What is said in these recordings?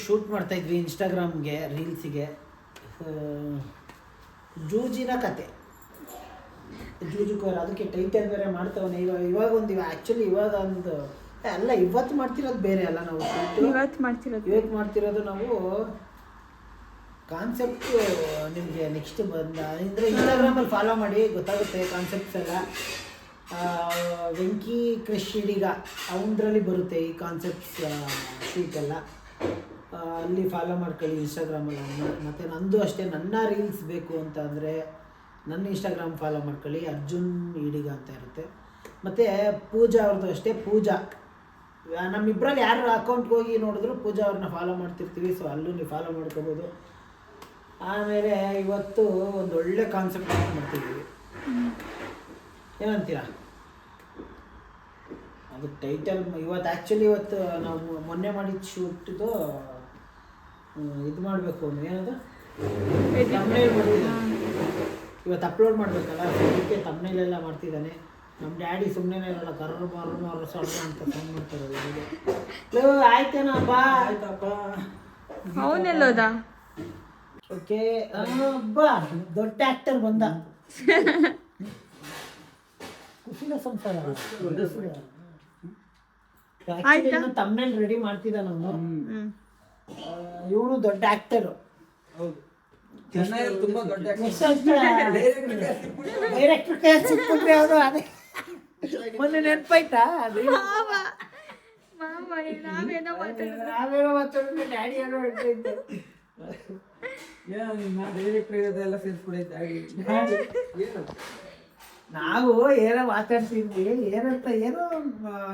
Shoot ಮಾಡ್ತಾಯಿದ್ವಿ ಇನ್ಸ್ಟಾಗ್ರಾಮ್ಗೆ ರೀಲ್ಸಿಗೆ. ಜೂಜಿನ ಕತೆ, ಜೂಜುಕೋರ, ಅದಕ್ಕೆ ಟೈಟಲ್ ಬೇರೆ ಮಾಡ್ತಾವನೆ. ಇವಾಗ ಒಂದು ಅಲ್ಲ, ಇವತ್ತು ಮಾಡ್ತಿರೋದು ಬೇರೆ ಅಲ್ಲ. ನಾವು ಇವತ್ತು ಮಾಡ್ತಿರೋದು ನಾವು ಕಾನ್ಸೆಪ್ಟ್ ನಿಮಗೆ ನೆಕ್ಸ್ಟ್ ಅಂದರೆ ಇನ್ಸ್ಟಾಗ್ರಾಮಲ್ಲಿ ಫಾಲೋ ಮಾಡಿ, ಗೊತ್ತಾಗುತ್ತೆ ಕಾನ್ಸೆಪ್ಟ್ಸ್ ಎಲ್ಲ. ವೆಂಕಿ ಕ್ರಿಶ್ ಹಿಡಿಗ ಅವನದ್ರಲ್ಲಿ ಬರುತ್ತೆ ಈ ಕಾನ್ಸೆಪ್ಟ್ಸ್ ಶೂಟೆಲ್ಲ. ಅಲ್ಲಿ ಫಾಲೋ ಮಾಡ್ಕೊಳ್ಳಿ ಇನ್ಸ್ಟಾಗ್ರಾಮಲ್ಲಿ ಅವನ್ನ. ಮತ್ತು ನಂದು ಅಷ್ಟೇ, ನನ್ನ ರೀಲ್ಸ್ ಬೇಕು ಅಂತ ಅಂದರೆ ನನ್ನ ಇನ್ಸ್ಟಾಗ್ರಾಮ್ ಫಾಲೋ ಮಾಡ್ಕೊಳ್ಳಿ, ಅರ್ಜುನ್ ಹಿಡಿಗ ಅಂತ ಇರುತ್ತೆ. ಮತ್ತು ಪೂಜಾ ಅವ್ರದ್ದು ಅಷ್ಟೇ, ಪೂಜಾ ನಮ್ಮಿಬ್ಬರಲ್ಲಿ ಯಾರು ಅಕೌಂಟ್ಗೆ ಹೋಗಿ ನೋಡಿದ್ರು ಪೂಜಾ ಅವ್ರನ್ನ ಫಾಲೋ ಮಾಡ್ತಿರ್ತೀವಿ. ಸೊ ಅಲ್ಲೂ ನೀವು ಫಾಲೋ ಮಾಡ್ಕೋಬೋದು. ಆಮೇಲೆ ಇವತ್ತು ಒಂದು ಒಳ್ಳೆ ಕಾನ್ಸೆಪ್ಟ್ ಮಾಡ್ತಿದ್ದೀವಿ, ಏನಂತೀರಾ? ಅದು ಟೈಟಲ್ ಇವತ್ತು ನಾವು ಮೊನ್ನೆ ಮಾಡಿದ ಶೂಟ್ದು ಇದು ಮಾಡಬೇಕು, ಏನದು ತಮ್ನೇಲ್ ಮಾಡ್ತಿದ್ದಾನೆ. ಇವತ್ತು ಅಪ್ಲೋಡ್ ಮಾಡಬೇಕಲ್ಲ, ಅದಕ್ಕೆ ತಮ್ನೇಲೆಲ್ಲ ಮಾಡ್ತಿದ್ದಾನೆ. ನಮ್ಮ ಡ್ಯಾಡಿ ಸುಮ್ಮನೆ ಇರಲ್ಲ, ಕರ್ರ ಸೊಳ್ಳೆ ಅಂತ ಫೋನ್ ಮಾಡ್ತಾರೆ. ಆಯ್ತೇನಪ್ಪ, ಆಯ್ತಪ್ಪ, ಅವನೆಲ್ಲೋದ? ಓಕೆ, ಒಬ್ಬ ದೊಡ್ಡ ಆಕ್ಟರ್ ಬಂದ. ಖುಷಿನ ಸಂಸಾರ. ತಮ್ನೇಲ್ ರೆಡಿ ಮಾಡ್ತಿದ್ದ ನಾವು. ಇವನು ದೊಡ್ಡ ಆಕ್ಟರು, ತುಂಬಾ ದೊಡ್ಡ ಡೈರೆಕ್ಟರ್ ಕೈ ಸಿಕ್ಕಿದ್ರೆ ಅವರು. ಅದೇ ಮೊನ್ನೆ ನೆನಪಾಯ್ತಾ? ಅದು ನಾವೇನೋ ಮಾತಾಡಿದ್ರೆ ಡ್ಯಾಡಿ ಏನೋ ಹೇಳ್ತಾ ಡೈರೆಕ್ಟರ್ ನಾವು ಏನೋ ಮಾತಾಡ್ತಿದ್ವಿ, ಏನಂತ ಏನೋ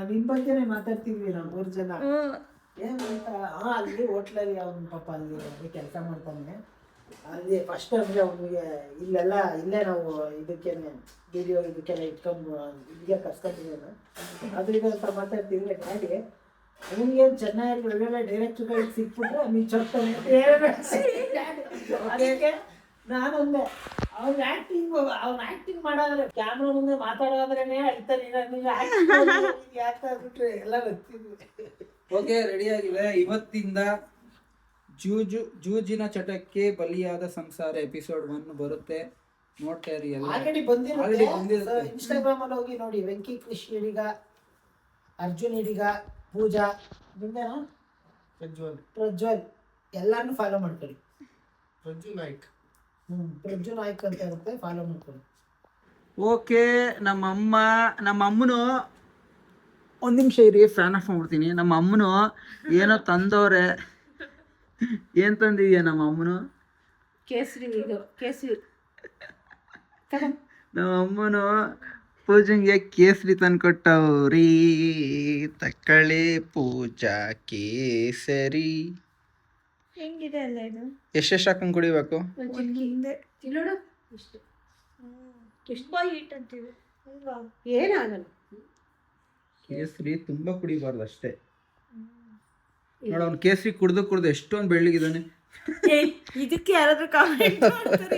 ನಿನ್ ಬಗ್ಗೆನೆ ಮಾತಾಡ್ತಿದ್ವಿ ನಾವು 3 ಜನ. ಏನಂತ ಅಲ್ಲಿ ಹೋಟ್ಲಲ್ಲಿ ಅವನ ಪಾಪ ಅಲ್ಲಿ ಕೆಲಸ ಮಾಡ್ತಾನೆ. ಅಲ್ಲಿ ಫಸ್ಟ್ ಅಂದರೆ ಅವನಿಗೆ ಇಲ್ಲೇ ನಾವು ಇದಕ್ಕೇನೆ ವಿಡಿಯೋ ಇದಕ್ಕೆಲ್ಲ ಇಟ್ಕೊಂಡು ಇಲ್ಲಿಗೆ ಕರ್ಸ್ಕೊಂಡಿದ್ದೇನೆ. ಅದು ಇದು ಅಂತ ಮಾತಾಡ್ತಿದ್ವಿ ಗಾಡಿ. ಅವನಿಗೇನು ಚೆನ್ನಾಗಿ ಒಳ್ಳೊಳ್ಳೆ ಡೈರೆಕ್ಟರ್ಗಳಿಗೆ ಸಿಕ್ಬಿಟ್ರೆ ನೀನು ಚೊಡ್ತಾನೆ. ಅದಕ್ಕೆ ನಾನೊಂದೆ, ಅವ್ನ ಆ್ಯಕ್ಟಿಂಗ್ ಮಾಡೋದ್ರೆ ಕ್ಯಾಮ್ರಾ ಮುಂದೆ ಮಾತಾಡೋದ್ರೇನೆ ಹೇಳ್ತಾನೆ, ಯಾಕೆ ಬಿಟ್ರೆ ಎಲ್ಲ ಗೊತ್ತಿದ್ವಿ. ಓಕೆ, ರೆಡಿ ಆಗಿದೆ. ಇವತ್ತಿಂದ ಜೂಜಿನ ಚಟಕ್ಕೆ ಬಲಿಯಾದ ಸಂಸಾರ ಎಪಿಸೋಡ್ 1 ಬರುತ್ತೆ. ನೋಡ್ತಾ ಇರಿ. ಆಲ್ರೆಡಿ ಬಂದಿರುತ್ತೆ. ಇನ್ಸ್ಟಾಗ್ರಾಮ್ ಅಲ್ಲಿ ಹೋಗಿ ನೋಡಿ, ವೆಂಕಿ ಕ್ರಿಶ್ ಹಿಡಿಗ, ಅರ್ಜುನ್ ಹಿಡಿಗ, ಪೂಜಾ, ಪ್ರಜ್ವಲ್ ಎಲ್ಲಾನು ಫಾಲೋ ಮಾಡ್ಕೊಳ್ಳಿ. ಪ್ರಜ್ವಲ್ ನಾಯ್ಕ್ ಅಂತ ಇರುತ್ತೆ, ಫಾಲೋ ಮಾಡ್ಕೊಳ್ಳಿ. ಓಕೆ, ನಮ್ಮಮ್ಮನು ಒಂದು ನಿಮಿಷ ಇರಿ, ಫ್ಯಾನ್ ಆಫ್ ಮಾಡ್ಬಿಡ್ತೀನಿ. ನಮ್ಮ ಅಮ್ಮನು ಏನೋ ತಂದವ್ರೆ. ಏನ್ ತಂದಿದ್ಯಾ ನಮ್ಮ ಅಮ್ಮನು? ಕೇಸರಿ. ನಮ್ಮ ಅಮ್ಮನು ಪೂಜೆಗೆ ಕೇಸರಿ ತಂದ್ಕೊಟ್ಟವ್ರಿ. ತಕ್ಕಳೆ ಪೂಜಾ ಕೇಸರಿ. ಹೆಂಗಿದೆ ಅಲ್ಲ ಇದು? ಎಷ್ಟೆಷ್ಟು ಹಾಕೊಂಡ್ ಕುಡಿಬೇಕು? ಏನಾಗಲ್ಲ, ಕೇಸರಿ ತುಂಬಾ ಕುಡಿಬಾರ್ದು ಅಷ್ಟೇ. ನೋಡ, ಅವ್ನು ಕೇಸರಿ ಕುಡ್ದು ಎಷ್ಟೊಂದು ಬೆಳ್ಳಗಿದ್ದಾನೆ. ಇದಕ್ಕೆ ಯಾರಾದ್ರೂ ಕಾಮೆಂಟ್ ಮಾಡ್ತಾರೆ?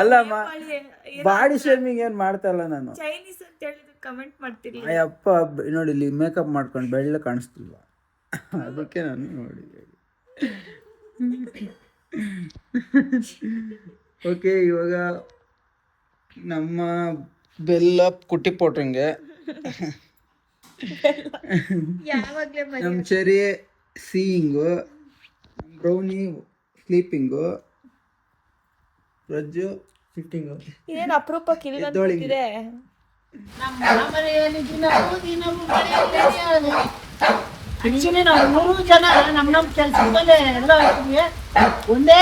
ಅಲ್ಲ, ಬಾಡಿ ಶೇಮಿಂಗ್ ಏನ್ ಮಾಡ್ತಾ ಇಲ್ಲ ನಾನು. ಚೈನೀಸ್ ಅಂತ ಹೇಳಿದ್ರು ಕಮೆಂಟ್ ಮಾಡ್ತೀರಿ. ಅಯ್ಯಪ್ಪ, ನೋಡಿ ಇಲ್ಲಿ ಮೇಕಪ್ ಮಾಡ್ಕೊಂಡು ಬೆಳ್ಳ ಕಾಣಿಸ್ತಿಲ್ವಾ, ಅದಕ್ಕೆ ನಾನು ನೋಡಿ. ಓಕೆ, ಇವಾಗ ನಮ್ಮ ಬೆಲ್ಲ ಕುಟ್ಟಿ ಪೋಟ್ರಂಗೆ, ನಮ್ಮ Cherry seeing, Brownie sleeping, Rajju sitting. ಏನು ಅಪರೂಪಕ್ಕೆ ಇಲ್ಲಿದೆ? ಆಕ್ಚುಲಿ ನಾವು 3 ಜನ ನಮ್ಮ ಕೆಲಸದಲ್ಲೇ ಎಲ್ಲ ಹೋಗ್ತೀವಿ. ಒಂದೇ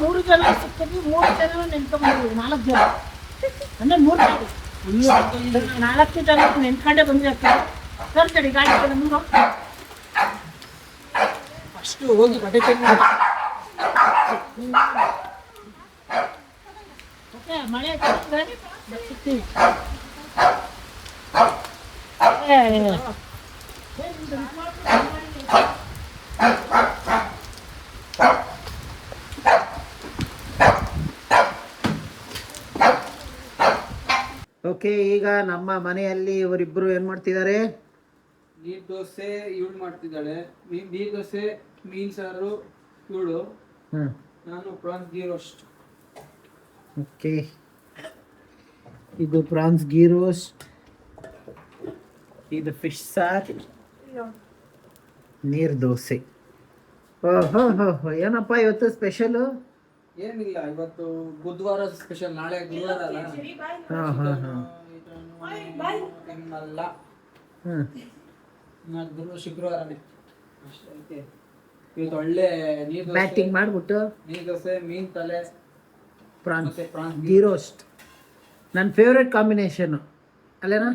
3 ಜನ ಸಿಗ್ತೀವಿ, 3 ಜನ ನೆನ್ಕೊಂಡ್ಬಂದಿವಿ. 4 ಜನ ಅಂದರೆ 3 ಗಾಡಿ, 4 ಜನ ನೆನ್ಕೊಂಡೇ ಬಂದಿರ್ತಾರೆ. ಕರ್ತಡಿ ಗಾಡಿ ಕಡೆ 3 ಫಸ್ಟು ಹೋಗಿ ಬಟ್ಟೆ ಚೇಂಜ್ ಮಾಡಿ. ಓಕೆ, ಮಳೆ ಸಿಗ್ತೀವಿ. ಓಕೆ, ಈಗ ನಮ್ಮ ಮನೆಯಲ್ಲಿ ಇವರಿಬ್ಬರು ಏನು ಮಾಡ್ತಿದ್ದಾರೆ? ನೀರು ದೋಸೆ ಇವಳು ಮಾಡ್ತಿದ್ದಾಳೆ, ನೀರು ದೋಸೆ ಮೀನು ಸಾರು ಇವಳು, ಹ್ಞೂ ನಾನು ಪ್ರಾನ್ಸ್ ಗೀ ರೋಸ್ಟ್. ಓಕೆ, ಇದು ಪ್ರಾನ್ಸ್ ಗೀ ರೋಸ್ಟ್, ಇದು ಫಿಶ್ ಸಾರ್, ನೀರು ದೋಸೆ. ಓಹೋ ಹೋ ಹೋ, ಏನಪ್ಪ ಇವತ್ತು ಸ್ಪೆಷಲು? ಏನಿಲ್ಲ, ಇವತ್ತು ಬುಧವಾರ ಸ್ಪೆಷಲ್, ನಾಳೆ ಗುರುವಾರ ಅಲ್ಲ. ಹಾಂ ಹಾಂ ಹಾಂ ಇನ್ನಲ್ಲ, ಹ್ಞೂ ಗುರು ಶುಕ್ರವಾರನೇ ಅಷ್ಟೇ. ಇವತ್ತು ಒಳ್ಳೆ ನೀರು ಬ್ಯಾಟಿಂಗ್ ಮಾಡಿಬಿಟ್ಟು ನೀರು ದೋಸೆ, ಮೀನು ತಲೆ, ಪ್ರಾನ್ಸ್ ಮತ್ತೆ ಪ್ರಾನ್ಸ್ ಗೀ ರೋಸ್ಟ್ ನನ್ನ ಫೇವ್ರೆಟ್ ಕಾಂಬಿನೇಷನ್ನು ಅಲ್ಲೇನಾ?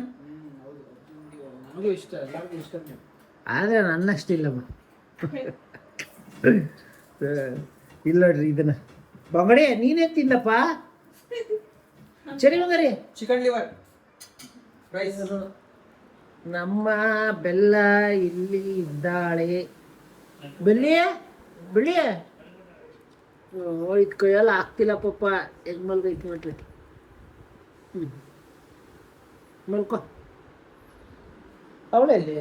ಹೌದು, ನನಗೂ ಇಷ್ಟ, ಎಲ್ಲರಿಗೂ ಇಷ್ಟ. ಆದರೆ ನನ್ನಷ್ಟಿಲ್ಲಮ್ಮ. ಇಲ್ಲ ನೋಡ್ರಿ ಇದನ್ನ ಬಂಗಡಿ ನೀನೇ ತಿಂದಪ್ಪ. ಸರಿ ಬಂಗಾರಿ, ಚಿಕನ್ ಲಿವರ್ ರೈಸ್. ನಮ್ಮ ಬೆಲ್ಲ ಇಲ್ಲಿ ಇದ್ದಾಳೆ. ಬೆಳ್ಳಿಯ ಬೆಳ್ಳಿಯ ಇದು ಕೈಯೆಲ್ಲ ಆಗ್ತಿಲ್ಲ ಪಾಪ, ಹೆಂಗ್ ಮಲ್ಗೈತಿ ನೋಡ್ರಿ. ಮಲ್ಕೋ, ಅವಳೆ ಅಲ್ಲಿ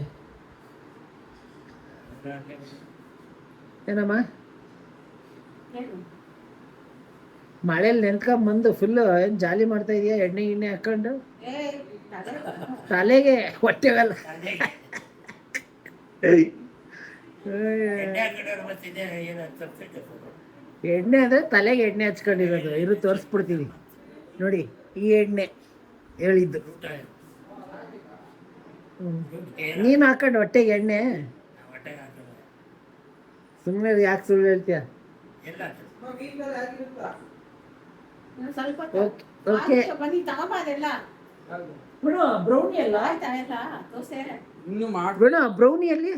ಏನಮ್ಮ ಮಳೇಲಿ ನೆನ್ಕೊಂಬಂದು ಫುಲ್ಲು ಏನು ಜಾಲಿ ಮಾಡ್ತಾ ಇದೀಯಾ? ಎಣ್ಣೆ ಗಿಣ್ಣೆ ಹಾಕೊಂಡು ತಲೆಗೆ ಹೊಟ್ಟೆವೆಲ್ಲ ಎಣ್ಣೆ ಅಂದರೆ ತಲೆಗೆ ಎಣ್ಣೆ ಹಚ್ಕೊಂಡಿರೋದು. ಇರು ತೋರಿಸ್ಬಿಡ್ತೀವಿ ನೋಡಿ, ಈ ಎಣ್ಣೆ ಹೇಳಿದ್ದು. ನೀನು ಹಾಕೊಂಡು ಹೊಟ್ಟೆಗೆ ಎಣ್ಣೆ, ಸುಮ್ಮನೆ ಯಾಕೆ ಸುಳ್ಳು ಹೇಳ್ತೀಯ? ಓಕೆ, ಬ್ರೌನಿ ಅಲ್ಲ ಇನ್ನು ಮಾಡಿ ಬೇಡ, ಬ್ರೌನಿಯಲ್ಲಿ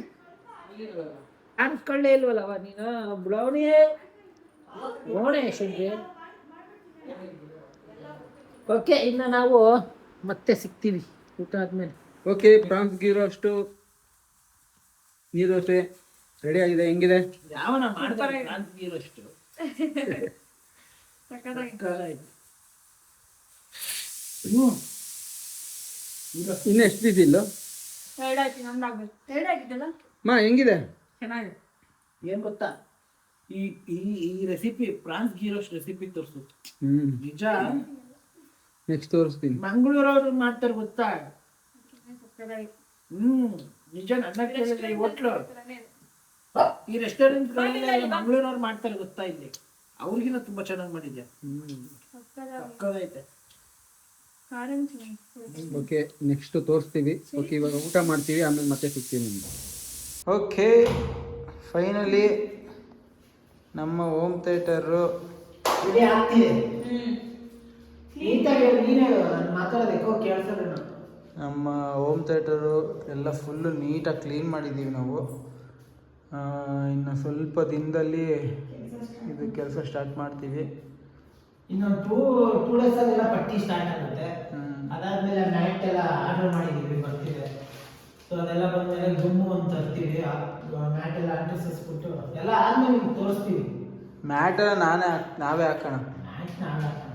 ಕಾಣಿಸ್ಕೊಳ್ಳೇ ಇಲ್ವಲ್ಲವ ನೀನು? ಬ್ರೌನಿ ನೋಡೇ ಶಂಕಿ. ಓಕೆ, ಇನ್ನು ನಾವು ಮತ್ತೆ ಸಿಗ್ತೀವಿ ಊಟ ಆದ್ಮೇಲೆ. ಓಕೆ, ಪ್ರಾನ್ಸ್ ಗೀ ರೋಸ್ಟು ನೀರು ದೋಸೆ ರೆಡಿ ಆಗಿದೆ. ಹೆಂಗಿದೆ? ಯಾವನ ಮಾಡ್ತಾರೆ ಪ್ರಾನ್ಸ್ ಗೀ ರೋಸ್ಟ್? ಇನ್ನು ಎಷ್ಟು ಪೀಸ್ ಇಲ್ಲ? ಮಾ ಹೆಂಗಿದೆ? ಚೆನ್ನಾಗಿದೆ. ಏನ್ ಗೊತ್ತಾ, ಈ ಈ ಈ recipe prawns ghee roast recipe ತೋರಿಸು. ನಿಜ ನೆಕ್ಸ್ಟ್ ತೋರಿಸ್ತೀನಿ. ಮಂಗಳೂರವ್ರು ಮಾಡ್ತಾರೆ ಗೊತ್ತಾ? ನಿಜ. ನನ್ನ ಕೇಳಿದ್ರೆ ಈ ಹೋಟ್ಲು, ಈ ರೆಸ್ಟೋರೆಂಟ್ ಮಂಗಳೂರವ್ರು ಮಾಡ್ತಾರೆ ಗೊತ್ತಾ? ಇಲ್ಲಿ ಅವ್ರಿಗಿನ್ನ ತುಂಬಾ ಚೆನ್ನಾಗಿ ಮಾಡಿದ್ಯಾ. ಸಕ್ಕತ್ತೈತೆ. ಓಕೆ, ನೆಕ್ಸ್ಟ್ ತೋರಿಸ್ತೀವಿ. ಓಕೆ, ಇವಾಗ ಊಟ ಮಾಡ್ತೀವಿ, ಆಮೇಲೆ ಮತ್ತೆ ಸಿಗ್ತೀವಿ ನಿಮ್ಗೆ. ಓಕೆ, ಫೈನಲಿ ನಮ್ಮ ಹೋಮ್ ಥಿಯೇಟರು ರೆಡಿ ಆಗ್ತಿದೆ. ನೀಟಾಗಿ ನೀನೇ ಮಾತಾಡೋದಕ್ಕೋ ಕೇಳಿಸೋಣ. ನಮ್ಮ ಹೋಮ್ ಥಿಯೇಟರು ಎಲ್ಲ ಫುಲ್ಲು ನೀಟಾಗಿ ಕ್ಲೀನ್ ಮಾಡಿದ್ದೀವಿ ನಾವು. ಇನ್ನು ಸ್ವಲ್ಪ ದಿನದಲ್ಲಿ ಇದು ಕೆಲಸ ಸ್ಟಾರ್ಟ್ ಮಾಡ್ತೀವಿ. ಇನ್ನೊಂದು ಟೂ ಡೇಸಲ್ಲೆಲ್ಲ ಪಟ್ಟಿ ಸ್ಟಾರ್ಟ್ ಆಗುತ್ತೆ. ಅದಾದ್ಮೇಲೆ ಮ್ಯಾಟ್ ಎಲ್ಲ ಆರ್ಡರ್ ಮಾಡಿದ್ದೀವಿ, ಬರ್ತಿದೆ. ಸೊ ಅದೆಲ್ಲ ಬಂದಮೇಲೆ ಗುಮ್ಮು ಅಂತ ತರ್ತೀವಿ. ಮ್ಯಾಟ್ ಎಲ್ಲ ಅಂಟಿಸಿಸ್ಬಿಟ್ಟು ಎಲ್ಲ ಆದ್ಮೇಲೆ ನಿಮ್ಗೆ ತೋರಿಸ್ತೀವಿ. ಮ್ಯಾಟ್ ಎಲ್ಲ ನಾವೇ ಹಾಕೋಣ. ಮ್ಯಾಟ್ ನಾವೇ ಹಾಕೋಣ.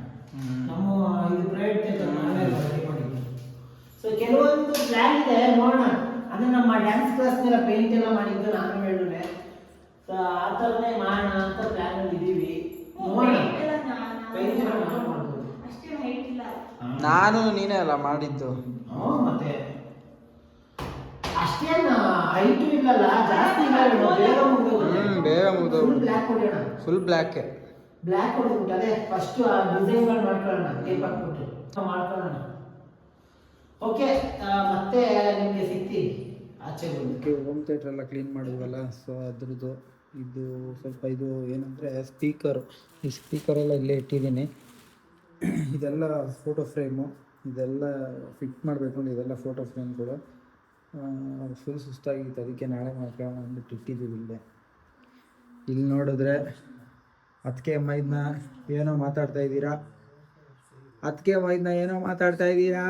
ನಮ್ಮ ಇದು ಪ್ರೈವೇಟ್ ಥಿಯೇಟರ್ ನಾವೇ ರೆಡಿ ಮಾಡಿದ್ವಿ. ಸೊ ಕೆಲವೊಂದು ಪ್ಲ್ಯಾನ್ ಇದೆ, ನೋಡೋಣ. ಅಂದರೆ ನಮ್ಮ ಡ್ಯಾನ್ಸ್ ಕ್ಲಾಸ್ನೆಲ್ಲ ಪೇಂಟ್ ಎಲ್ಲ ಮಾಡಿದ್ದು ನಾನು ಹೇಳಿದ್ರೆ, ಸೊ ಆ ಥರನೇ ಮಾಡೋಣ ಅಂತ ಪ್ಲ್ಯಾನಲ್ಲಿ ಇದ್ದೀವಿ. ನೋಡೋಣ, ಪೇಂಟ್ ಎಲ್ಲ ಮಾಡ್ಬೋದು. ನಾನು ನೀನೇ ಅಲ್ಲ ಮಾಡಿದ್ದು. ಮತ್ತೆ ಅಷ್ಟೇನು ಹೈಟು ಇಲ್ಲಲ್ಲ, ಜಾಸ್ತಿ ಇಲ್ಲ, ಬೇಗ ಮುಗಿದೋಗುತ್ತೆ. ಬೇಗ ಮುಗಿದೋಗುತ್ತೆ. ಬ್ಲ್ಯಾಕ್ ಹೊಡೆಯೋಣ, ಫುಲ್ ಬ್ಲ್ಯಾಕೆ. ಬ್ಲ್ಯಾಕ್ ಹೊಡೆದ್ಬಿಟ್ಟು ಅದೇ ಫಸ್ಟು ಆ ಡಿಸೈನ್ಗಳು ಮಾಡ್ಕೊಳ್ಳೋಣ, ಟೇಪ್ ಹಾಕ್ಬಿಟ್ಟು ಮಾಡ್ಕೊಳ್ಳೋಣ. ಓಕೆ, ಮತ್ತೆ ನಿಮಗೆ ಸಿಗ್ತೀವಿ ಆಚೆ ಬಂದು. ಹೋಮ್ ಥಿಯೇಟರ್ ಎಲ್ಲ ಕ್ಲೀನ್ ಮಾಡಿದ್ವಲ್ಲ, ಸೊ ಅದ್ರದ್ದು ಇದು ಸ್ವಲ್ಪ ಇದು ಏನಂದರೆ ಸ್ಪೀಕರು. ಈ ಸ್ಪೀಕರೆಲ್ಲ ಇಲ್ಲೇ ಇಟ್ಟಿದ್ದೀನಿ. ಇದೆಲ್ಲ ಫೋಟೋ ಫ್ರೇಮು, ಇದೆಲ್ಲ ಫಿಟ್ ಮಾಡಬೇಕು. ಇದೆಲ್ಲ ಫೋಟೋ ಫ್ರೇಮ್ ಕೂಡ ಫುಲ್ ಸುಸ್ತಾಗಿತ್ತು, ಅದಕ್ಕೆ ನಾಳೆ ಮಾಡ್ಕೊಳ್ಳೋಣ ಅಂದ್ಬಿಟ್ಟು ಇಟ್ಟಿದ್ದೀವಿ ಇಲ್ಲೇ. ಇಲ್ಲಿ ನೋಡಿದ್ರೆ ಅದಕ್ಕೆ ಮೈದನ್ನ ಏನೋ ಮಾತಾಡ್ತಾ ಇದ್ದೀರಾ. ಅದಕ್ಕೆ ಮೈದನ್ನ ಏನೋ ಮಾತಾಡ್ತಾ ಇದ್ದೀರಾ.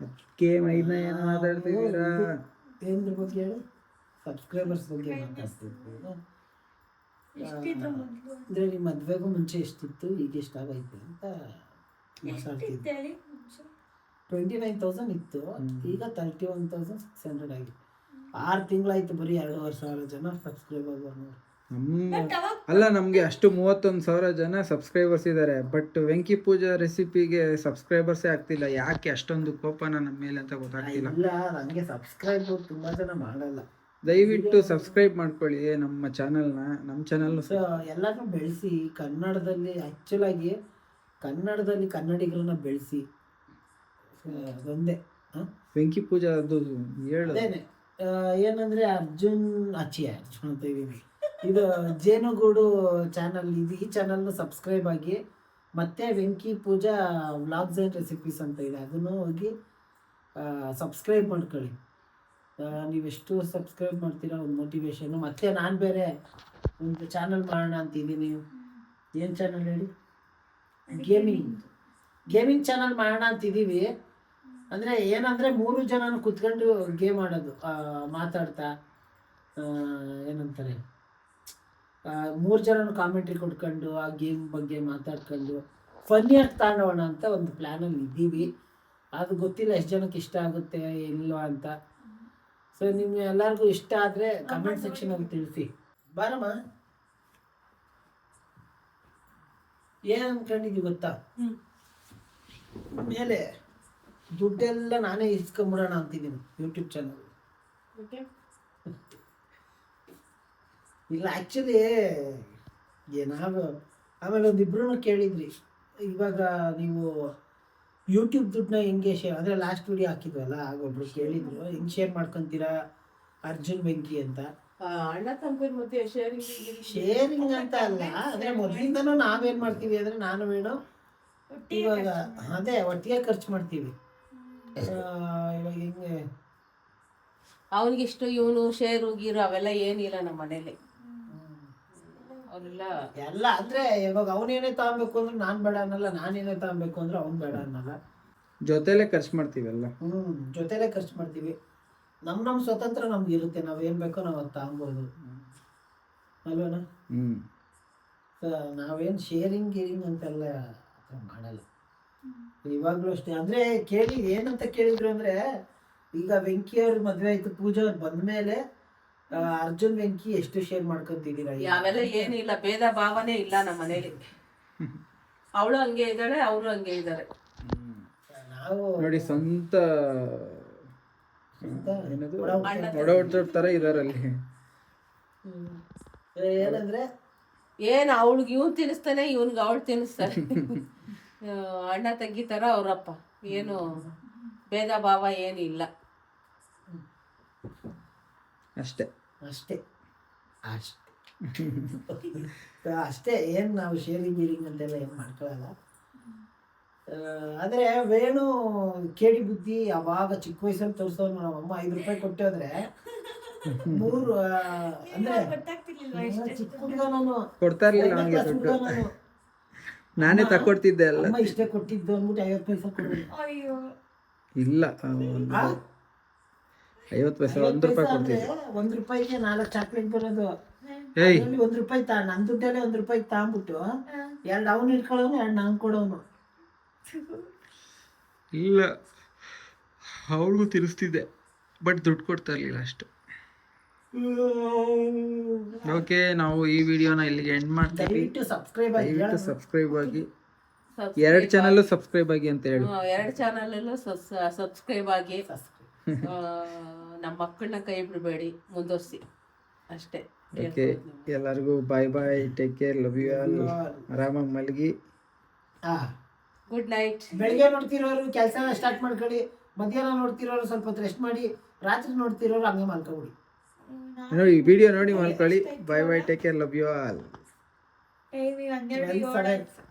ಅದಕ್ಕೆ ಮೈದನ್ನ ಏನೋ ಮಾತಾಡ್ತಾ ಇದ್ದೀರಾ. ಏನ್ರ ಬಗ್ಗೆ ಹೇಳಿ, ಸಬ್ಸ್ಕ್ರೈಬರ್ಸ್ ಬಗ್ಗೆ ಮಾತಾಡ್ತಿದ್ವಿ. ಅಂದರೆ ನಿಮ್ಮ ಮದುವೆಗೂ ಮುಂಚೆ ಎಷ್ಟಿತ್ತು, ಈಗ ಎಷ್ಟಾಗೈತೆ ಅಂತ ಮಾತಾಡ್ತಿದ್ವಿ. 29,000 ಇತ್ತು, ಈಗ 31,600 ಆಗಿದೆ. 6 ತಿಂಗಳಾಯ್ತು, ಬರೀ 2,500 ಜನ ಸಬ್ಸ್ಕ್ರೈಬರ್ ನೋಡಿ. ಅಲ್ಲ ನಮಗೆ ಅಷ್ಟು 31,000 ಜನ ಸಬ್ಸ್ಕ್ರೈಬರ್ಸ್ ಇದ್ದಾರೆ, ಬಟ್ ವೆಂಕಿ ಪೂಜಾ ರೆಸಿಪಿಗೆ ಸಬ್ಸ್ಕ್ರೈಬರ್ಸೇ ಆಗ್ತಿಲ್ಲ. ಯಾಕೆ ಅಷ್ಟೊಂದು ಕೋಪನ ನಮ್ಮ ಮೇಲೆ ಅಂತ ಗೊತ್ತಾಗ್ತಿಲ್ಲ. ಇಲ್ಲ, ನನಗೆ ಸಬ್ಸ್ಕ್ರೈಬ್ ತುಂಬಾ ಜನ ಮಾಡಲ್ಲ. ದಯವಿಟ್ಟು ಸಬ್ಸ್ಕ್ರೈಬ್ ಮಾಡ್ಕೊಳ್ಳಿ ನಮ್ಮ ಚಾನಲ್ನ. ನಮ್ಮ ಚಾನಲ್ ಎಲ್ಲಾನು ಬೆಳೆಸಿ, ಕನ್ನಡದಲ್ಲಿ ಆ್ಯಕ್ಚುಲಾಗಿ ಕನ್ನಡದಲ್ಲಿ ಕನ್ನಡಿಗರನ್ನ ಬೆಳೆಸಿ, ಅದೊಂದೇ. ವೆಂಕಿ ಪೂಜಾ ಅದು ಹೇಳು. ಅದೇನೆ ಏನಂದರೆ ಅರ್ಜುನ್ ಅಂತ ಇದ್ದೀನಿ, ಇದು ಜೇನುಗೂಡು ಚಾನಲ್, ಈ ಚಾನಲ್ನ ಸಬ್ಸ್ಕ್ರೈಬ್ ಆಗಿ, ಮತ್ತು ವೆಂಕಿ ಪೂಜಾ ವ್ಲಾಗ್ಸ್ ಆ್ಯಂಡ್ ರೆಸಿಪೀಸ್ ಅಂತ ಇದೆ, ಅದನ್ನು ಹೋಗಿ ಸಬ್ಸ್ಕ್ರೈಬ್ ಮಾಡ್ಕೊಳ್ಳಿ. ನೀವೆಷ್ಟು ಸಬ್ಸ್ಕ್ರೈಬ್ ಮಾಡ್ತೀರಾ ಒಂದು ಮೋಟಿವೇಶನ್ನು. ಮತ್ತು ನಾನು ಬೇರೆ ಒಂದು ಚಾನಲ್ ಮಾಡೋಣ ಅಂತಿದ್ದೀನಿ. ಏನು ಚಾನಲ್ ಹೇಳಿ? ಗೇಮಿಂಗ್ ಚಾನಲ್ ಮಾಡೋಣ ಅಂತಿದ್ದೀವಿ. ಅಂದರೆ ಏನಂದರೆ 3 ಜನನು ಕುತ್ಕೊಂಡು ಗೇಮ್ ಆಡೋದು, ಮಾತಾಡ್ತಾ, ಏನಂತಾರೆ, 3 ಜನನು ಕಾಮೆಂಟ್ರಿ ಕೊಟ್ಕೊಂಡು ಆ ಗೇಮ್ ಬಗ್ಗೆ ಮಾತಾಡ್ಕೊಂಡು ಫನ್ನಿಯಾಗಿ ತಗೊಂಡೋಣ ಅಂತ ಒಂದು ಪ್ಲ್ಯಾನಲ್ಲಿ ಇದ್ದೀವಿ. ಅದು ಗೊತ್ತಿಲ್ಲ ಎಷ್ಟು ಜನಕ್ಕೆ ಇಷ್ಟ ಆಗುತ್ತೆ ಇಲ್ವಾ ಅಂತ. ಸೊ ನಿಮ್ಗೆ ಎಲ್ಲರಿಗೂ ಇಷ್ಟ ಆದರೆ ಕಮೆಂಟ್ ಸೆಕ್ಷನಲ್ಲಿ ತಿಳಿಸಿ. ಬಾರಮ್ಮ, ಏನು ಅಂದ್ಕೊಂಡಿದ್ದೀವಿ ಗೊತ್ತಾ, ಮೇಲೆ ದುಡ್ಡೆಲ್ಲ ನಾನೇ ಇಸ್ಕೊಂಬಿಡೋಣ ಅಂತಿದ್ದೀನಿ ಯೂಟ್ಯೂಬ್ ಚಾನಲ್. ಇಲ್ಲ ಆ್ಯಕ್ಚುಲಿ ನಾವು ಆಮೇಲೆ ಒಂದಿಬ್ರು ಕೇಳಿದ್ರಿ, ಇವಾಗ ನೀವು ಯೂಟ್ಯೂಬ್ ದುಡ್ಡನ್ನ ಹೆಂಗೆ ಶೇರ್, ಅಂದರೆ ಲಾಸ್ಟ್ ವಿಡಿಯೋ ಹಾಕಿದ್ವಲ್ಲ, ಆಗೊಬ್ರು ಕೇಳಿದ್ರು ಹೆಂಗೆ ಶೇರ್ ಮಾಡ್ಕೊತೀರಾ ಅರ್ಜುನ್ ವೆಂಕಿ ಅಂತ. ಅಣ್ಣ ತಮ್ಮನ ಮಧ್ಯೆ ಶೇರಿಂಗ್ ಅಂತ ಅಲ್ಲ, ಅಂದರೆ ಮೊದಲಿಂದನೂ ನಾವೇನು ಮಾಡ್ತೀವಿ ಅಂದರೆ ನಾನು ವೇಣು ಇವಾಗ ಅದೇ ಒಟ್ಟಿಗೆ ಖರ್ಚು ಮಾಡ್ತೀವಿ. ಇವಾಗ ಹೆಂಗೆ ಅವನಿಗಿಷ್ಟು ಇವನು ಶೇರು ಗೀರು ಅವೆಲ್ಲ ಏನಿಲ್ಲ ನಮ್ಮ ಮನೇಲಿ. ಅವರೆಲ್ಲ ಎಲ್ಲ ಅಂದರೆ ಇವಾಗ ಅವನೇನೇ ತಗೊಬೇಕು ಅಂದ್ರೆ ನಾನು ಬೇಡ ಅನ್ನಲ್ಲ, ನಾನೇನೇ ತಗೊಬೇಕು ಅಂದ್ರೆ ಅವ್ನು ಬೇಡ ಅನ್ನಲ್ಲ, ಜೊತೆಲೇ ಖರ್ಚು ಮಾಡ್ತೀವಲ್ಲ. ಜೊತೆಲೇ ಖರ್ಚು ಮಾಡ್ತೀವಿ. ನಮ್ಮ ಸ್ವತಂತ್ರ ನಮ್ಗೆ ಇರುತ್ತೆ, ನಾವೇನು ಬೇಕೋ ನಾವು ಅದು ತಗೊಬೋದು ಅಲ್ವೇನಾ. ನಾವೇನು ಶೇರಿಂಗ್ ಗೀರಿಂಗ್ ಅಂತೆಲ್ಲ ಮಾಡಲ್ಲ. ಇವಾಗಲೂ ಅಷ್ಟೇ. ಅಂದರೆ ಕೇಳಿ ಏನಂತ ಕೇಳಿದ್ರು ಅಂದರೆ, ಈಗ ವೆಂಕಿ ಅವ್ರ ಮದುವೆ ಆಯಿತು, ಪೂಜಾ ಅವ್ರು ಬಂದಮೇಲೆ ಅರ್ಜುನ್ ವೆಂಕಿ ಎಷ್ಟು ಶೇರ್ ಮಾಡ್ಕೊಂತಿದ್ದೀರಾ? ಯಾವೆಲ್ಲ ಏನಿಲ್ಲ, ಭೇದ ಭಾವನೆ ಇಲ್ಲ ನಮ್ಮ ಮನೇಲಿ. ಅವಳು ಹಂಗೆ ಇದ್ದಾಳೆ, ಅವರು ಹಂಗೆ ಇದ್ದಾರೆ. ನಾವು ನೋಡಿ ಸ್ವಂತ ಏನದು ಒಡ ಥರ ಇದಾರಲ್ಲಿ. ಏನಂದ್ರೆ ಏನು ಅವಳಿಗೆ ಇವ್ನು ತಿನ್ನಿಸ್ತಾನೆ, ಇವನ್ಗೆ ಅವಳು ತಿನ್ನಿಸ್ತಾನೆ. ಅಣ್ಣ ತಂಗಿ ಥರ ಅವರಪ್ಪ, ಏನು ಭೇದ ಭಾವ ಏನಿಲ್ಲ. ಅಷ್ಟೇ ಅಷ್ಟೇ ಅಷ್ಟೇ ಅಷ್ಟೇ. ಏನು ನಾವು ಶೇರಿಂಗ್ ಗೀರಿಂಗ್ ಅಂತೆಲ್ಲ ಏನು ಮಾಡ್ಕೊಳ್ಳಲ್ಲ. ಆದರೆ ವೇಣು ಕೇಳಿ ಬುದ್ಧಿ ಅವಾಗ ಚಿಕ್ಕ ವಯಸ್ಸಲ್ಲಿ ತೋರಿಸೋನು. ನಮ್ಮಮ್ಮ 5 ರೂಪಾಯಿ ಕೊಟ್ಟೆ ಹೋದ್ರೆ 3 ಅಂದರೆ ಚಿಕ್ಕ ಹುಡುಗ ನಾನು, ಕೊಡ್ತಾ ಇರ್ಲಿಲ್ಲ ನನಗೆ ದುಡ್ಡು, ನಾನೇ ತಕೊಡ್ತಿದ್ದೆ ಎಲ್ಲ. ಅಮ್ಮ ಇಷ್ಟೇ ಕೊಟ್ಟಿದ್ದು ಅಂದ್ಬಿಟ್ಟು 50 ಪೈಸೆ ಕೊಡೋದು. ಇಲ್ಲ 50 ಪೈಸೆ, 1 ರೂಪಾಯಿ ಕೊಡ್ತಿದ್ದೆ. 1 ರೂಪಾಯಿಗೆ 4 ಚಾಕ್ಲೇಟ್ ಬರೋದು. ಏಯ್ 1 ರೂಪಾಯಿ ನನ್ನ ದುಡ್ಡಲ್ಲೇ 1 ರೂಪಾಯಿ ತಗೊಂಬಿಟ್ಟು 2 ಅವನು ಇಟ್ಕೊಳ್ಳೋನು, 2 ನಾನು ಕೊಡೋನು. ಇಲ್ಲ ಅವಳಿಗೂ ತಿನ್ನಿಸ್ತಿದ್ದೆ, ಬಟ್ ದುಡ್ಡು ಕೊಡ್ತಾ ಇರಲಿಲ್ಲ ಅಷ್ಟು. ಓಕೆ, ನಾವು ಈ ವಿಡಿಯೋನ ಇಲ್ಲಿಗೆ ಎಂಡ್ ಮಾಡ್ತೀವಿ. ದಯವಿಟ್ಟು ಸಬ್ಸ್ಕ್ರೈಬ್ ಆಗಿ 2 ಚಾನಲ್ಲು ಸಬ್ಸ್ಕ್ರೈಬ್ ಆಗಿ ಅಂತ ಹೇಳಿ. 2 ಚಾನಲಲ್ಲೂ ಸಬ್ಸ್ಕ್ರೈಬ್ ಆಗಿ, ನಮ್ಮ ಮಕ್ಕಳನ್ನ ಕೈ ಬಿಡಬೇಡಿ, ಮುಂದುವರಿಸಿ ಅಷ್ಟೇ. ಓಕೆ, ಎಲ್ಲರಿಗೂ bye bye, take care, love you all. ಆರಾಮಾಗಿ ಮಲಗಿ. Good night. ಬೆಳಿಗ್ಗೆ ನೋಡ್ತಿರೋರು ಕೆಲಸನ ಸ್ಟಾರ್ಟ್ ಮಾಡ್ಕೊಳ್ಳಿ, ಮಧ್ಯಾಹ್ನ ನೋಡ್ತಿರೋರು ಸ್ವಲ್ಪ ಹೊತ್ತು ರೆಸ್ಟ್ ಮಾಡಿ, ರಾತ್ರಿ ನೋಡ್ತಿರೋರು ಹಂಗೆ ಮಲ್ಕೊಬಿಡಿ. ನೋಡಿ ವಿಡಿಯೋ ನೋಡಿ ಮಲ್ಕೊಳ್ಳಿ. Bye bye, take care, love you all. 12